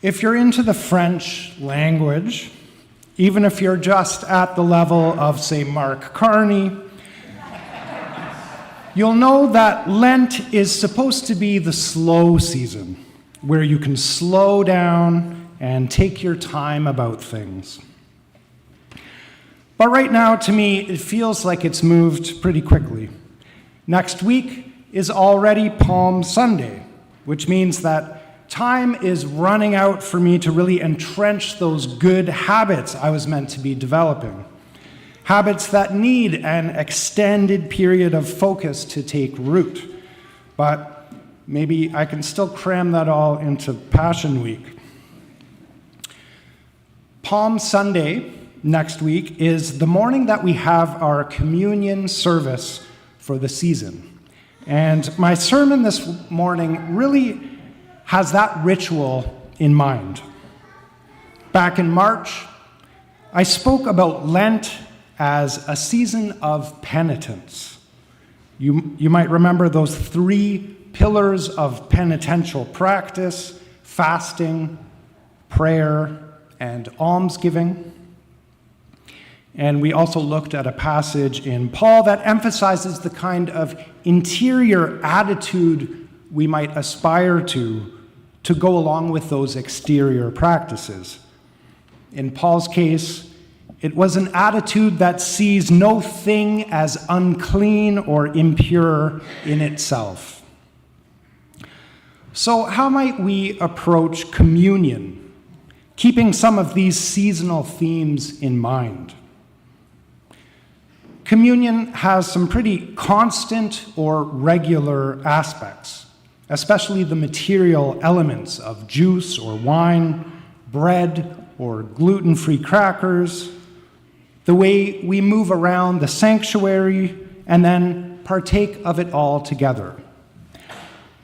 If you're into the French language, even if you're just at the level of, say, Mark Carney, you'll know that Lent is supposed to be the slow season, where you can slow down and take your time about things. But right now, to me, it feels like it's moved pretty quickly. Next week is already Palm Sunday, which means that time is running out for me to really entrench those good habits I was meant to be developing. Habits that need an extended period of focus to take root. But maybe I can still cram that all into Passion Week. Palm Sunday next week is the morning that we have our communion service for the season. And my sermon this morning really has that ritual in mind. Back in March, I spoke about Lent as a season of penitence. You might remember those 3 pillars of penitential practice: fasting, prayer, and almsgiving. And we also looked at a passage in Paul that emphasizes the kind of interior attitude we might aspire to go along with those exterior practices. In Paul's case, it was an attitude that sees no thing as unclean or impure in itself. So how might we approach communion, keeping some of these seasonal themes in mind? Communion has some pretty constant or regular aspects, especially the material elements of juice or wine, bread or gluten-free crackers, the way we move around the sanctuary and then partake of it all together.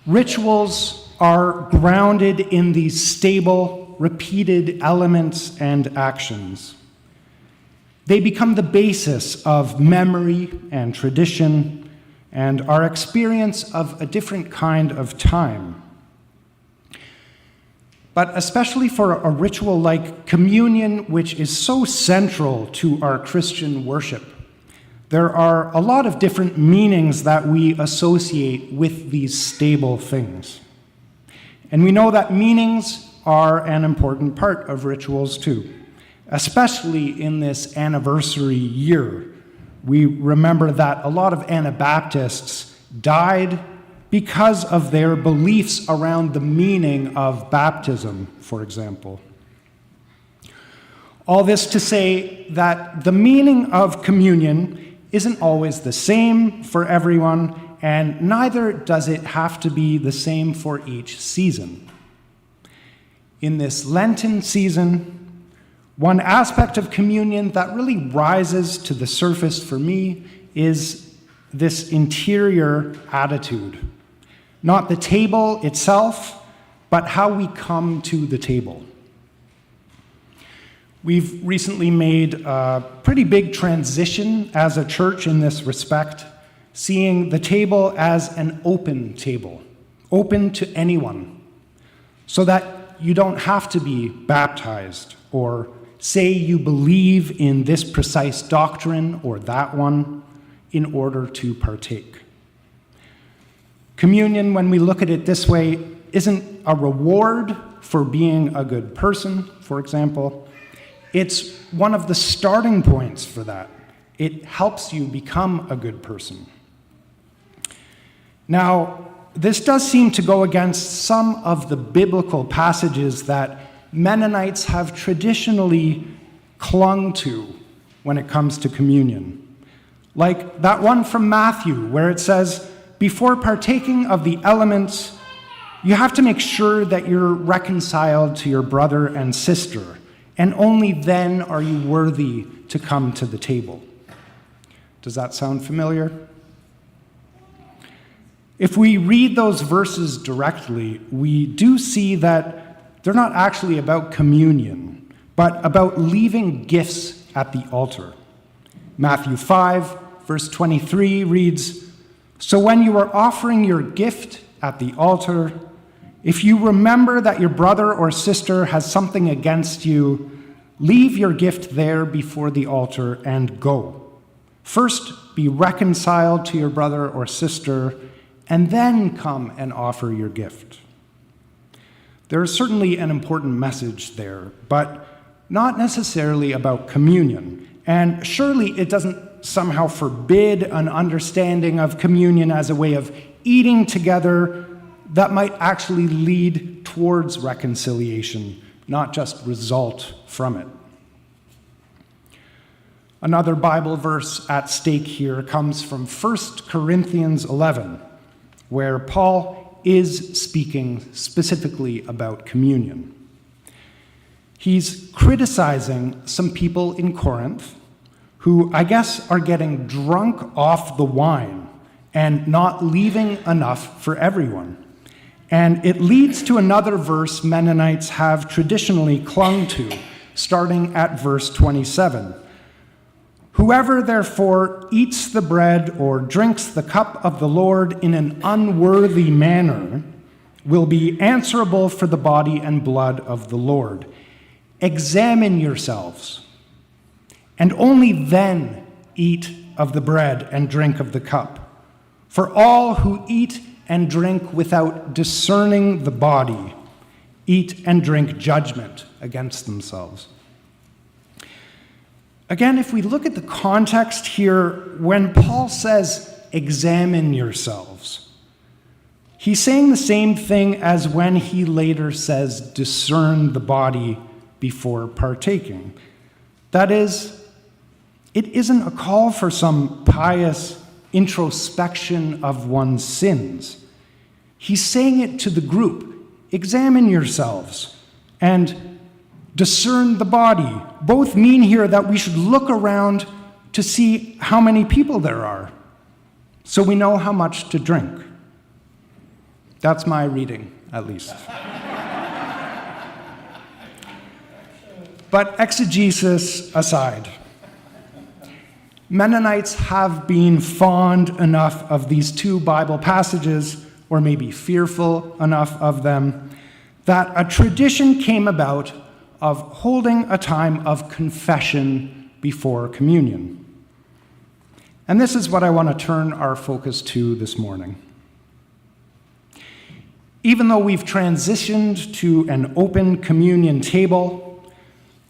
Rituals are grounded in these stable, repeated elements and actions. They become the basis of memory and tradition and our experience of a different kind of time. But especially for a ritual like communion, which is so central to our Christian worship, there are a lot of different meanings that we associate with these stable things. And we know that meanings are an important part of rituals too, especially in this anniversary year. We remember that a lot of Anabaptists died because of their beliefs around the meaning of baptism, for example. All this to say that the meaning of communion isn't always the same for everyone, and neither does it have to be the same for each season. In this Lenten season, one aspect of communion that really rises to the surface for me is this interior attitude. Not the table itself, but how we come to the table. We've recently made a pretty big transition as a church in this respect, seeing the table as an open table, open to anyone, so that you don't have to be baptized or say you believe in this precise doctrine or that one in order to partake. Communion, when we look at it this way, isn't a reward for being a good person, for example. It's one of the starting points for that. It helps you become a good person. Now, this does seem to go against some of the biblical passages that Mennonites have traditionally clung to when it comes to communion. Like that one from Matthew, where it says, before partaking of the elements, you have to make sure that you're reconciled to your brother and sister, and only then are you worthy to come to the table. Does that sound familiar? If we read those verses directly, we do see that they're not actually about communion, but about leaving gifts at the altar. Matthew 5, verse 23 reads, "So when you are offering your gift at the altar, If you remember that your brother or sister has something against you, leave your gift there before the altar and go. First, be reconciled to your brother or sister, and then come and offer your gift. There is certainly an important message there, but not necessarily about communion. And surely it doesn't somehow forbid an understanding of communion as a way of eating together that might actually lead towards reconciliation, not just result from it. Another Bible verse at stake here comes from 1 Corinthians 11, where Paul is speaking specifically about communion. He's criticizing some people in Corinth who, I guess, are getting drunk off the wine and not leaving enough for everyone. And it leads to another verse Mennonites have traditionally clung to, starting at verse 27. Whoever therefore eats the bread or drinks the cup of the Lord in an unworthy manner will be answerable for the body and blood of the Lord. Examine yourselves, and only then eat of the bread and drink of the cup. For all who eat and drink without discerning the body eat and drink judgment against themselves. Again, if we look at the context here, when Paul says, examine yourselves, he's saying the same thing as when he later says, discern the body before partaking. That is, it isn't a call for some pious introspection of one's sins. He's saying it to the group, examine yourselves and discern the body. Both mean here that we should look around to see how many people there are, so we know how much to drink. That's my reading, at least. But exegesis aside, Mennonites have been fond enough of these two Bible passages, or maybe fearful enough of them, that a tradition came about of holding a time of confession before communion. And this is what I want to turn our focus to this morning. Even though we've transitioned to an open communion table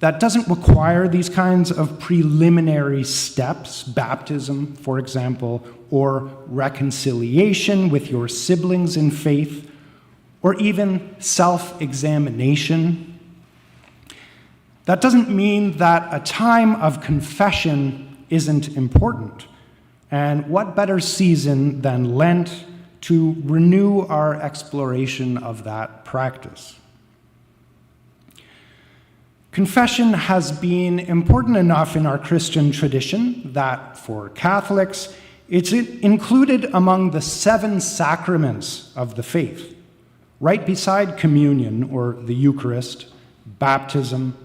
that doesn't require these kinds of preliminary steps, baptism, for example, or reconciliation with your siblings in faith, or even self-examination, that doesn't mean that a time of confession isn't important. And what better season than Lent to renew our exploration of that practice? Confession has been important enough in our Christian tradition that for Catholics, it's included among the 7 sacraments of the faith, right beside communion or the Eucharist, baptism,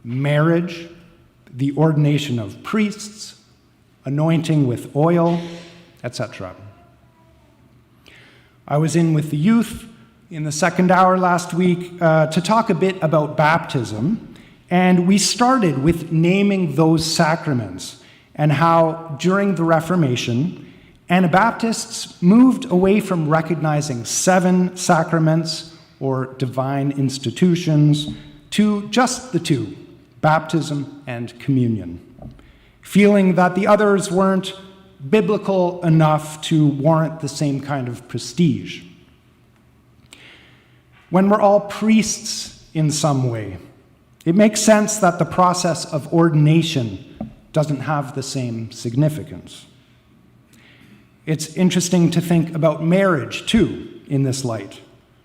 marriage, the ordination of priests, anointing with oil, etc. I was in with the youth in the second hour last week to talk a bit about baptism. And we started with naming those sacraments and how, during the Reformation, Anabaptists moved away from recognizing 7 sacraments or divine institutions to just the 2, baptism and communion, feeling that the others weren't biblical enough to warrant the same kind of prestige. When we're all priests in some way, it makes sense that the process of ordination doesn't have the same significance. It's interesting to think about marriage, too, in this light.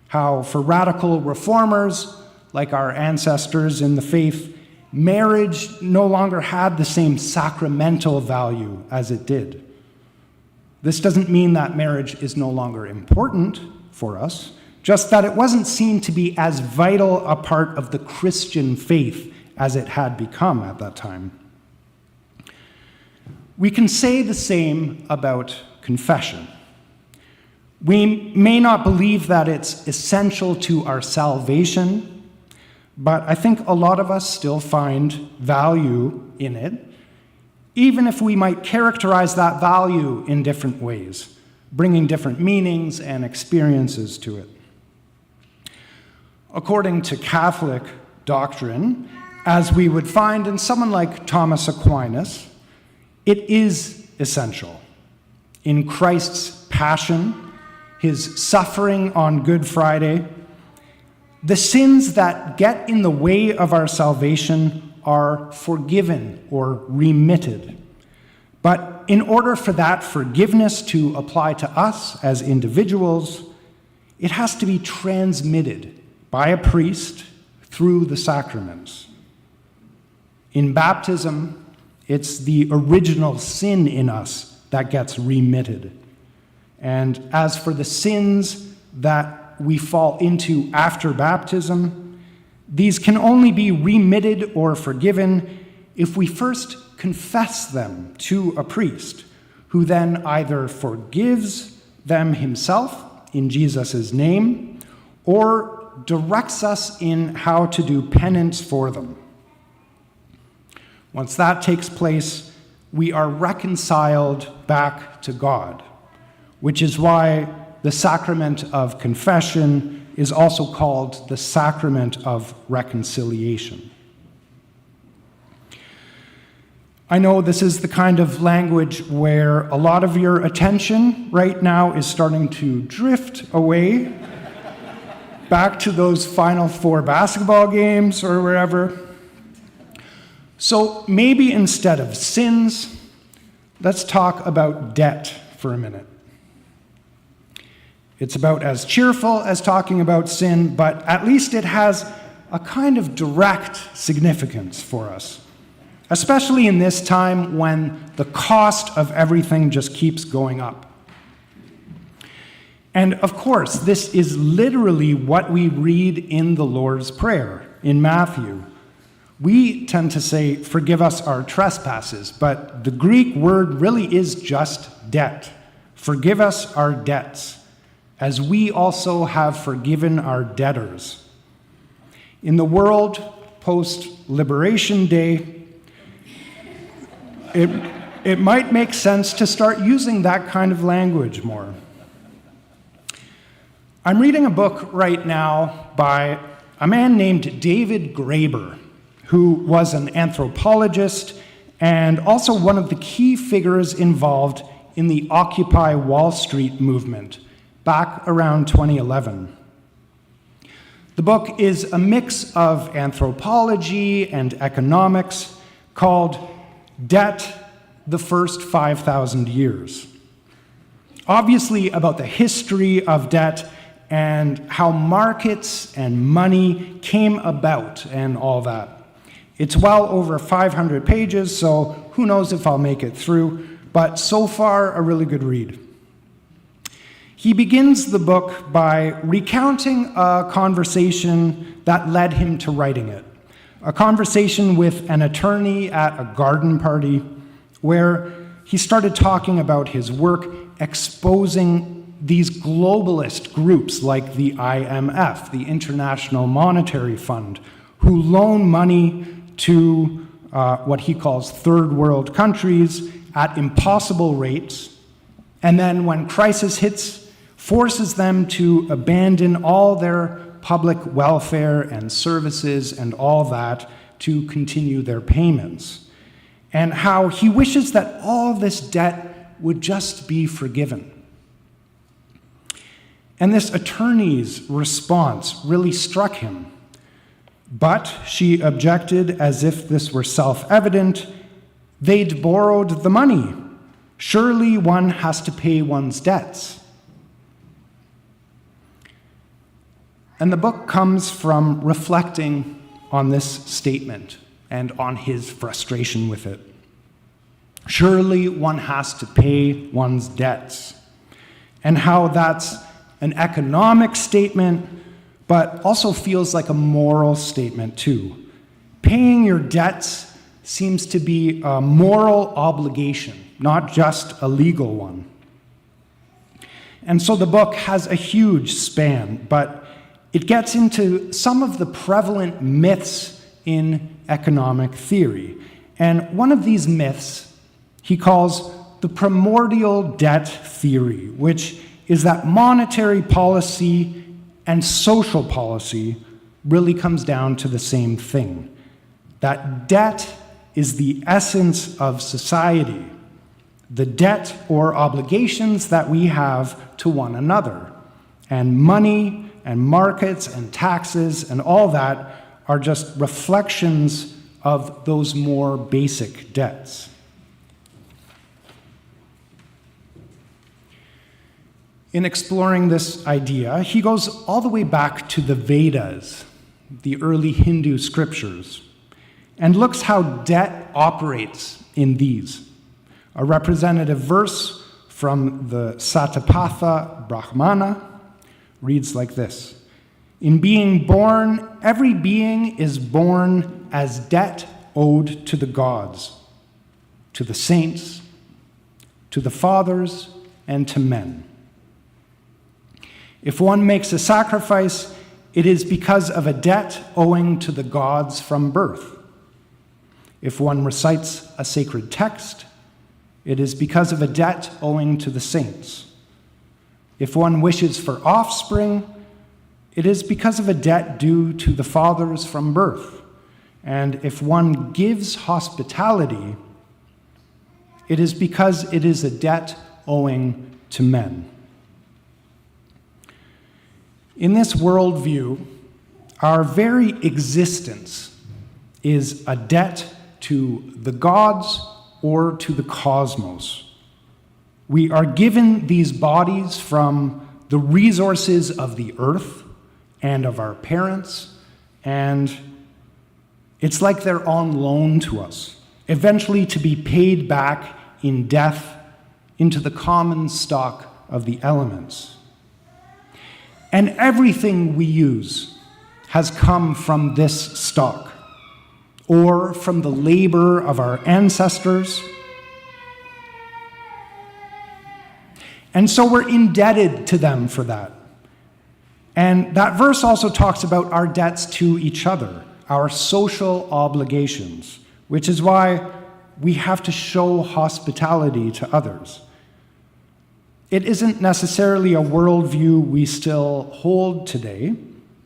How for radical reformers, like our ancestors in the faith, marriage no longer had the same sacramental value as it did. This doesn't mean that marriage is no longer important for us, just that it wasn't seen to be as vital a part of the Christian faith as it had become at that time. We can say the same about confession. We may not believe that it's essential to our salvation, but I think a lot of us still find value in it, even if we might characterize that value in different ways, bringing different meanings and experiences to it. According to Catholic doctrine, as we would find in someone like Thomas Aquinas, it is essential. In Christ's passion, his suffering on Good Friday, the sins that get in the way of our salvation are forgiven or remitted. But in order for that forgiveness to apply to us as individuals, it has to be transmitted by a priest through the sacraments. In baptism, it's the original sin in us that gets remitted. And as for the sins that we fall into after baptism, these can only be remitted or forgiven if we first confess them to a priest, who then either forgives them himself in Jesus' name or directs us in how to do penance for them. Once that takes place, we are reconciled back to God, which is why the sacrament of confession is also called the sacrament of reconciliation. I know this is the kind of language where a lot of your attention right now is starting to drift away back to those Final Four basketball games or wherever. So maybe instead of sins, let's talk about debt for a minute. It's about as cheerful as talking about sin, but at least it has a kind of direct significance for us, especially in this time when the cost of everything just keeps going up. And of course, this is literally what we read in the Lord's Prayer in Matthew. We tend to say, "Forgive us our trespasses," but the Greek word really is just debt. Forgive us our debts, as we also have forgiven our debtors. In the world post-Liberation Day, it might make sense to start using that kind of language more. I'm reading a book right now by a man named David Graeber, who was an anthropologist and also one of the key figures involved in the Occupy Wall Street movement back around 2011. The book is a mix of anthropology and economics called Debt: The First 5,000 Years. Obviously about the history of debt and how markets and money came about and all that. It's well over 500 pages, so who knows if I'll make it through, but so far, a really good read. He begins the book by recounting a conversation that led him to writing it, a conversation with an attorney at a garden party where he started talking about his work exposing these globalist groups like the IMF, the International Monetary Fund, who loan money to what he calls third world countries at impossible rates, and then when crisis hits, forces them to abandon all their public welfare and services and all that to continue their payments. And how he wishes that all this debt would just be forgiven. And this attorney's response really struck him. But, she objected as if this were self-evident, they'd borrowed the money. Surely one has to pay one's debts. And the book comes from reflecting on this statement and on his frustration with it. Surely one has to pay one's debts. And how that's an economic statement, but also feels like a moral statement too. Paying your debts seems to be a moral obligation, not just a legal one. And so the book has a huge span, but it gets into some of the prevalent myths in economic theory. And one of these myths he calls the primordial debt theory, which is that monetary policy and social policy really comes down to the same thing. That debt is the essence of society, the debt or obligations that we have to one another. And money and markets and taxes and all that are just reflections of those more basic debts. In exploring this idea, he goes all the way back to the Vedas, the early Hindu scriptures, and looks how debt operates in these. A representative verse from the Satapatha Brahmana reads like this: "In being born, every being is born as debt owed to the gods, to the saints, to the fathers, and to men. If one makes a sacrifice, it is because of a debt owing to the gods from birth. If one recites a sacred text, it is because of a debt owing to the saints. If one wishes for offspring, it is because of a debt due to the fathers from birth. And if one gives hospitality, it is because it is a debt owing to men." In this worldview, our very existence is a debt to the gods or to the cosmos. We are given these bodies from the resources of the earth and of our parents, and it's like they're on loan to us, eventually to be paid back in death into the common stock of the elements. And everything we use has come from this stock, or from the labor of our ancestors. And so we're indebted to them for that. And that verse also talks about our debts to each other, our social obligations, which is why we have to show hospitality to others. It isn't necessarily a worldview we still hold today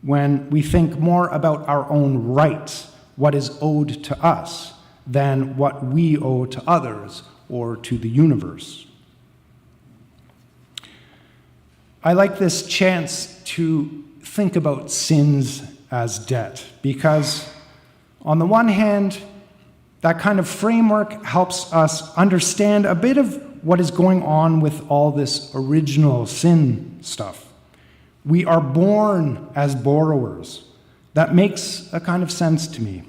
when we think more about our own rights, what is owed to us, than what we owe to others or to the universe. I like this chance to think about sins as debt because, on the one hand, that kind of framework helps us understand a bit of what is going on with all this original sin stuff. We are born as borrowers. That makes a kind of sense to me.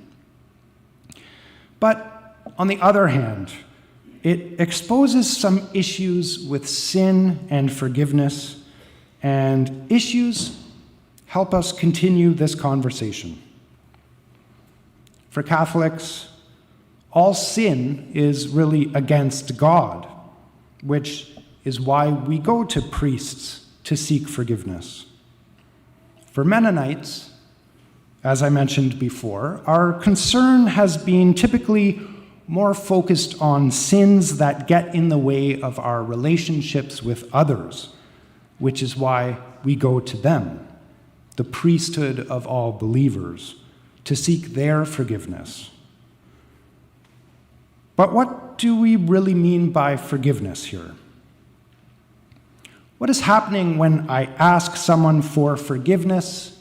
But on the other hand, it exposes some issues with sin and forgiveness, and issues help us continue this conversation. For Catholics, all sin is really against God, which is why we go to priests to seek forgiveness. For Mennonites, as I mentioned before, our concern has been typically more focused on sins that get in the way of our relationships with others, which is why we go to them, the priesthood of all believers, to seek their forgiveness. But what do we really mean by forgiveness here? What is happening when I ask someone for forgiveness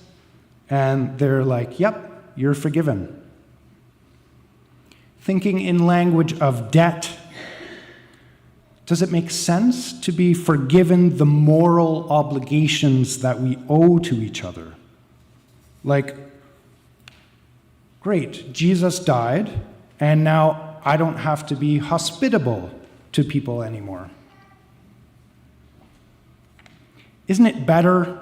and they're like, "Yep, you're forgiven"? Thinking in language of debt, does it make sense to be forgiven the moral obligations that we owe to each other? Like, great, Jesus died, and now I don't have to be hospitable to people anymore. Isn't it better,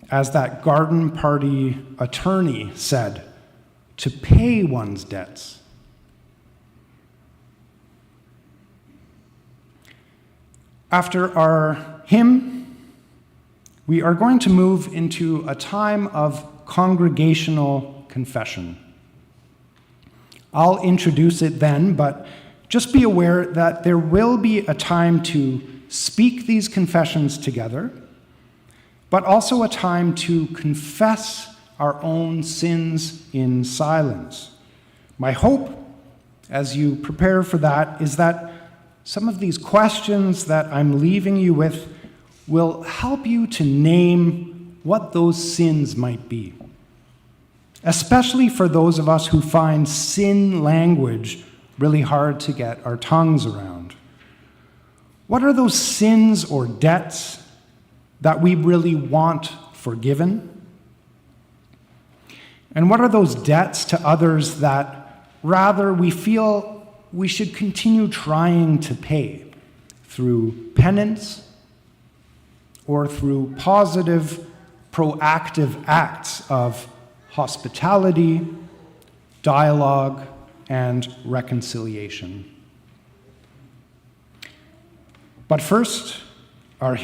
as that garden party attorney said, to pay one's debts? After our hymn, we are going to move into a time of congregational confession. I'll introduce it then, but just be aware that there will be a time to speak these confessions together, but also a time to confess our own sins in silence. My hope, as you prepare for that, is that some of these questions that I'm leaving you with will help you to name what those sins might be, especially for those of us who find sin language really hard to get our tongues around. What are those sins or debts that we really want forgiven? And what are those debts to others that rather we feel we should continue trying to pay through penance or through positive, proactive acts of hospitality, dialogue, and reconciliation? But first, our hymn.